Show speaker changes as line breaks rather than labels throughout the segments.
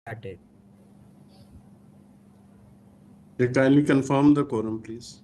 Started.
Kindly confirm the quorum, please.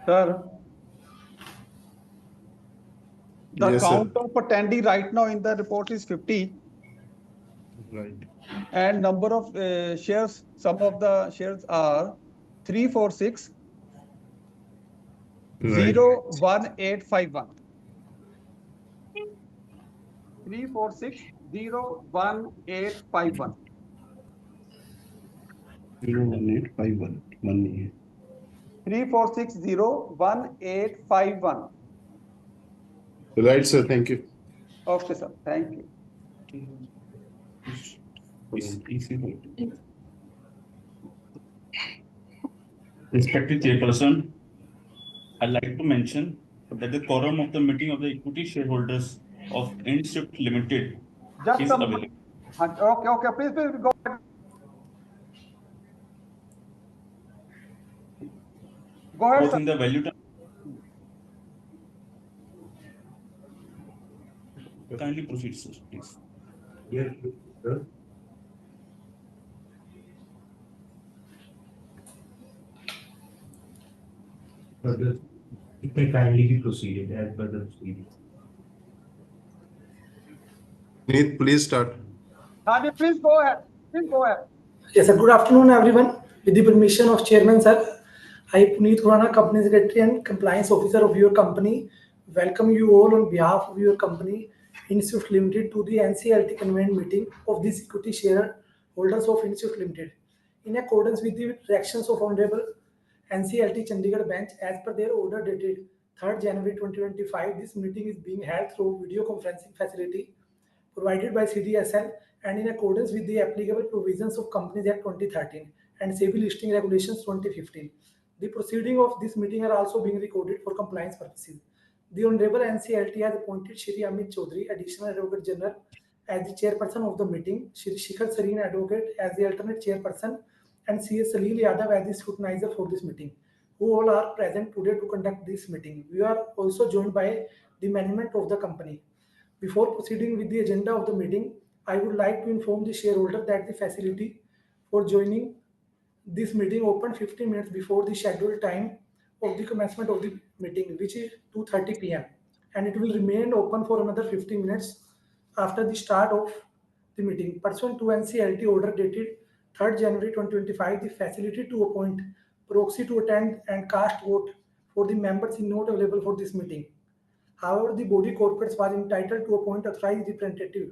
Sir, the
Yes,
count
sir.
of attendee right now in the report is 50,
Right.
and number of shares, some of the shares are 346
Right.
01851. 346 01851.
01851. Money.
346 01851.
Right, sir. Thank you.
Okay, sir. Thank you.
Respected Chairperson, I'd like to mention that the quorum of the meeting of the equity shareholders of NCLT Limited
Just
is
a
available.
okay. Please go ahead. Go ahead,
Both
sir.
in the value term. Kindly proceed, sir, please.
Yes, sir.
It may kindly be proceeded as per the proceedings.
Please start.
Hadi, please go ahead. Please go ahead.
Yes, sir. Good afternoon, everyone. With the permission of Chairman, sir, I, Puneet Khurana, Company Secretary and Compliance Officer of your company, welcome you all on behalf of your company, IND-SWIFT Limited, to the NCLT Convened meeting of the equity shareholders of IND-SWIFT Limited. In accordance with the directions of Honorable NCLT Chandigarh bench, as per their order dated 3rd January 2025, this meeting is being held through video conferencing facility provided by CDSL and in accordance with the applicable provisions of Companies Act 2013 and SEBI Listing Regulations 2015. The proceeding of this meeting are also being recorded for compliance purposes. The Honorable NCLT has appointed Shri Amit Chaudhary, Additional Advocate General, as the chairperson of the meeting, Shri Shikhar Sareen, Advocate, as the alternate chairperson, and C.S. Salil Yadav as the scrutinizer for this meeting, who all are present today to conduct this meeting. We are also joined by the management of the company. Before proceeding with the agenda of the meeting, I would like to inform the shareholder that the facility for joining this meeting opened 15 minutes before the scheduled time of the commencement of the meeting, which is 2:30 p.m. and it will remain open for another 15 minutes after the start of the meeting. Pursuant to NCLT order dated 3rd January 2025, the facility to appoint proxy to attend and cast vote for the members is not available for this meeting. However, the body corporates was entitled to appoint authorized representative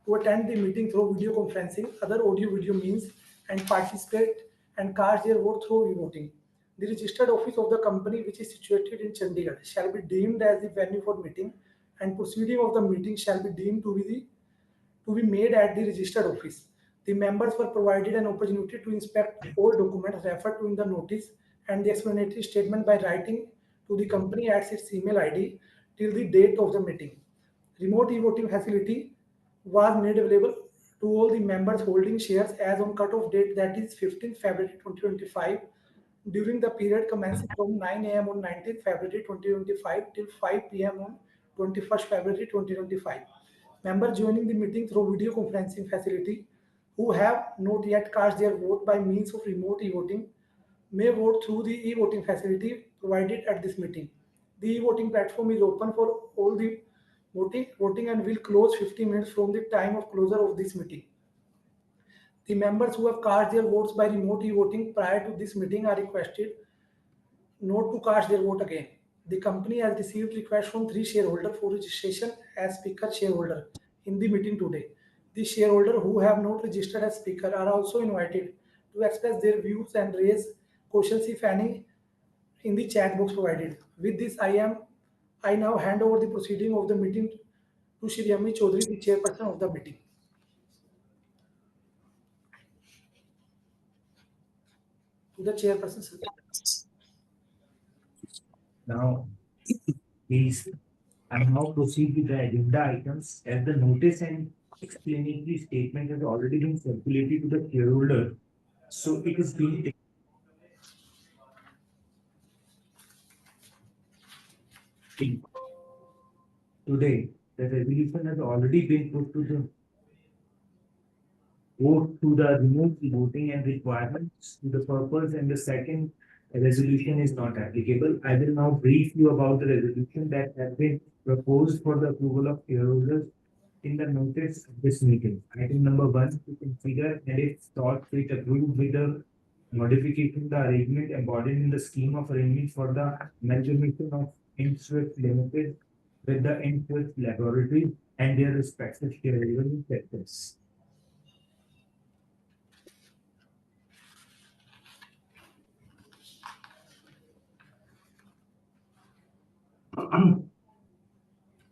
to attend the meeting through video conferencing, other audio-video means, and participate and cast their vote through e-voting. The registered office of the company, which is situated in Chandigarh, shall be deemed as the venue for meeting, and proceeding of the meeting shall be deemed to be made at the registered office. The members were provided an opportunity to inspect all documents referred to in the notice and the explanatory statement by writing to the company at its email ID till the date of the meeting. Remote e-voting facility was made available to all the members holding shares as on cutoff date, that is 15th February 2025, during the period commencing from 9 a.m. on 19th February 2025 till 5 p.m. on 21st February 2025. Members joining the meeting through video conferencing facility who have not yet cast their vote by means of remote e-voting may vote through the e-voting facility provided at this meeting. The e-voting platform is open for all the voting and will close 15 minutes from the time of closure of this meeting. The members who have cast their votes by remote e-voting prior to this meeting are requested not to cast their vote again. The company has received requests from 3 shareholders for registration as speaker shareholder in the meeting today. The shareholders who have not registered as speaker are also invited to express their views and raise questions, if any, in the chat box provided. With this, I am I now hand over the proceeding of the meeting to Shri Ami Chaudhary, the chairperson of the meeting. To the chairperson, sir.
Now, please, I now proceed with the agenda items as the notice and explanatory statement has already been circulated to the shareholder. So it is being today, the resolution has already been put to the vote to the remove the voting and requirements to the purpose, and the second resolution is not applicable. I will now brief you about the resolution that has been proposed for the approval of shareholders in the notice of this meeting. Item number 1, to consider and if thought fit approved with the modification the arrangement embodied in the scheme of arrangement for the amalgamation of IND-SWIFT Limited with the IND-SWIFT Laboratories and their respective shareholders sectors.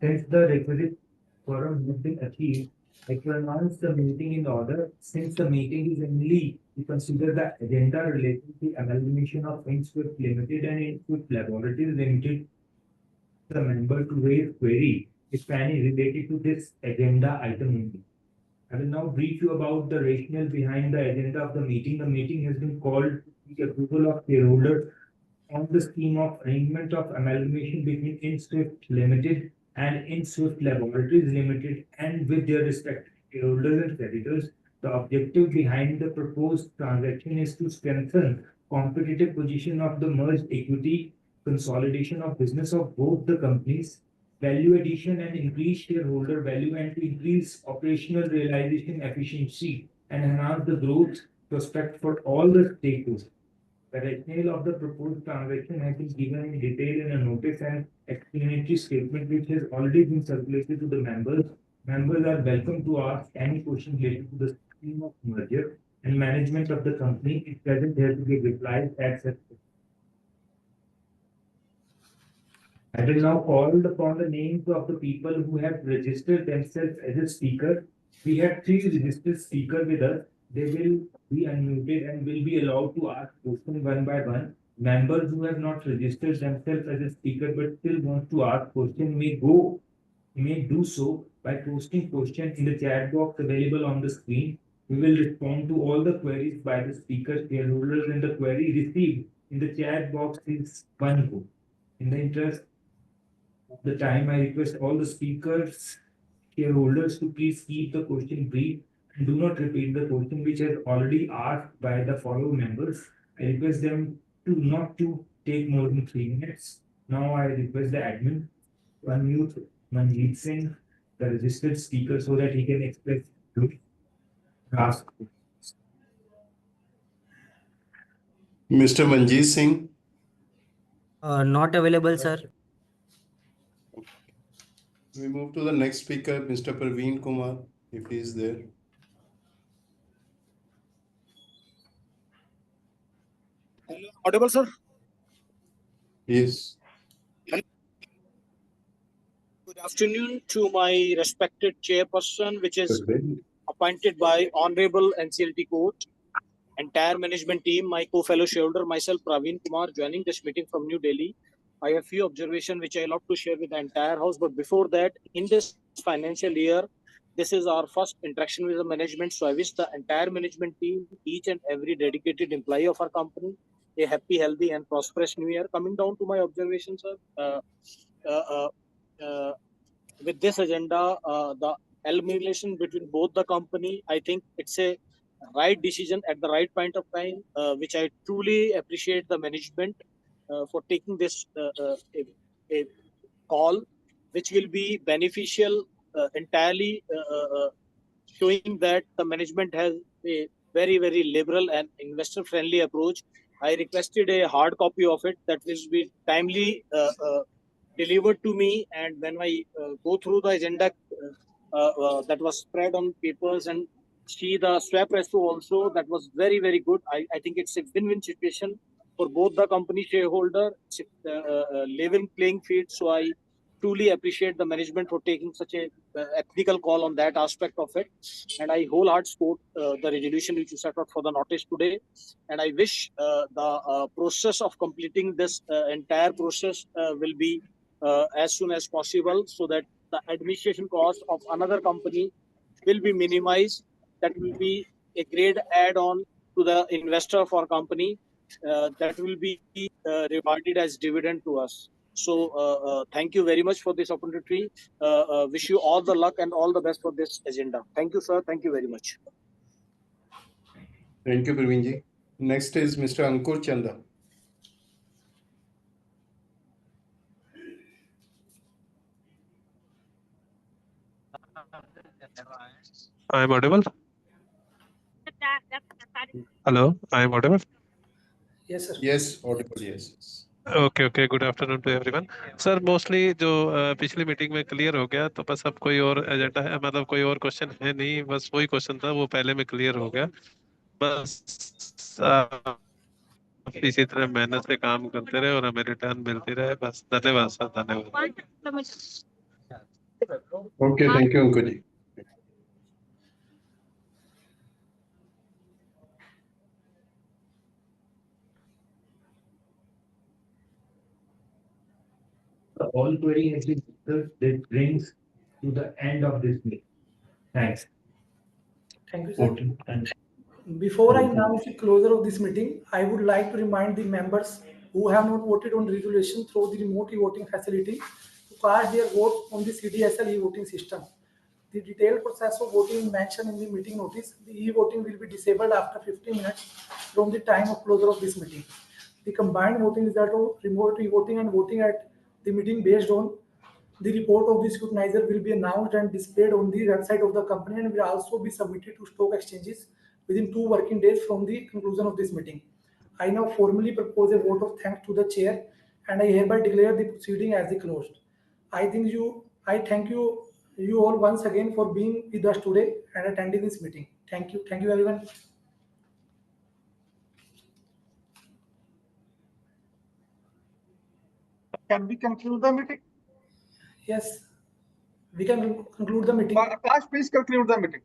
Since the requisite quorum has been achieved, I pronounce the meeting in order. Since the meeting is only to consider the agenda related to amalgamation of IND-SWIFT Limited and IND-SWIFT Laboratories Limited, the member to raise query, if any, related to this agenda item only. I will now brief you about the rationale behind the agenda of the meeting. The meeting has been called to seek approval of shareholders on the scheme of arrangement of amalgamation between IND-SWIFT Limited and IND-SWIFT Laboratories Limited and with their respective shareholders and creditors. The objective behind the proposed transaction is to strengthen competitive position of the merged equity, consolidation of business of both the companies, value addition and increase shareholder value, and to increase operational realization efficiency and enhance the growth prospect for all the stakeholders. The rationale of the proposed transaction has been given in detail in a notice and explanatory statement which has already been circulated to the members. Members are welcome to ask any question related to the scheme of merger, and management of the company is present here to give replies as such. I will now call upon the names of the people who have registered themselves as a speaker. We have 3 registered speakers with us. They will be unmuted and will be allowed to ask questions one by one. Members who have not registered themselves as a speaker but still want to ask questions may do so by posting questions in the chat box available on the screen. We will respond to all the queries by the speaker shareholders, and the query received in the chat box is one go. In the interest of the time, I request all the speakers, shareholders to please keep the question brief and do not repeat the question which has already asked by the follow members. I request them to not to take more than 3 minutes. Now I request the admin to unmute Manjeet Singh, the registered speaker, so that he can express ask.
Mr. Manjeet Singh,
Not available, sir.
we move to the next speaker, Mr. Praveen Kumar, if he is there.
Hello, audible, sir?
Yes.
Good afternoon to my respected chairperson, which is appointed by Honorable NCLT Court, entire management team, my co-fellow shareholder, myself, Praveen Kumar, joining this meeting from New Delhi. I have few observations which I love to share with the entire house. But before that, in this financial year, this is our first interaction with the management. So I wish the entire management team, each and every dedicated employee of our company, a happy, healthy, and prosperous new year. Coming down to my observations, sir, with this agenda, the elimination between both the company, I think it's a right decision at the right point of time, which I truly appreciate the management for taking this a call, which will be beneficial entirely, showing that the management has a very, very liberal and investor-friendly approach. I requested a hard copy of it that will be timely delivered to me, and when I go through the agenda that was spread on papers and see the swap ratio also, that was very, very good. I think it's a win-win situation for both the company shareholder. It's a level playing field. So I truly appreciate the management for taking such a ethical call on that aspect of it. And I wholeheartedly support the resolution which you set out for the notice today. And I wish the process of completing this entire process will be as soon as possible, so that the administration cost of another company will be minimized. That will be a great add-on to the investor of our company that will be rewarded as dividend to us. So thank you very much for this opportunity. Wish you all the luck and all the best for this agenda. Thank you, sir. Thank you very much.
Thank you, Praveen ji. Next is Mr. Ankur Chanda.
I am audible. Hello, I am audible.
Yes, sir.
Yes, audible, yes.
Okay. Good afternoon to everyone. Sir mostly जो पिछली meeting में clear हो गया, तो बस अब कोई और एजेंडा है, मतलब कोई और क्वेश्चन है नहीं, बस वही क्वेश्चन था, वो पहले में क्लियर हो गया। बस आप इसी तरह मेहनत से काम करते रहे और हमें रिटर्न मिलती रहे, बस। धन्यवाद सर, धन्यवाद।
Okay, thank you, Ankur ji.
All query has been answered. That brings to the end of this meeting. Thanks.
Thank you, sir.
Okay. And
Before I announce the closure of this meeting, I would like to remind the members who have not voted on resolution through the remote e-voting facility to cast their votes on the CDSL e-voting system. The detailed process of voting is mentioned in the meeting notice. The e-voting will be disabled after 15 minutes from the time of closure of this meeting. The combined voting result of remote e-voting and voting at the meeting based on the report of the scrutinizer will be announced and displayed on the website of the company and will also be submitted to stock exchanges within 2 working days from the conclusion of this meeting. I now formally propose a vote of thanks to the chair, and I hereby declare the proceeding as closed. I thank you all once again for being with us today and attending this meeting. Thank you everyone.
Can we conclude the meeting?
Yes, we can conclude the meeting.
Akash, please conclude the meeting.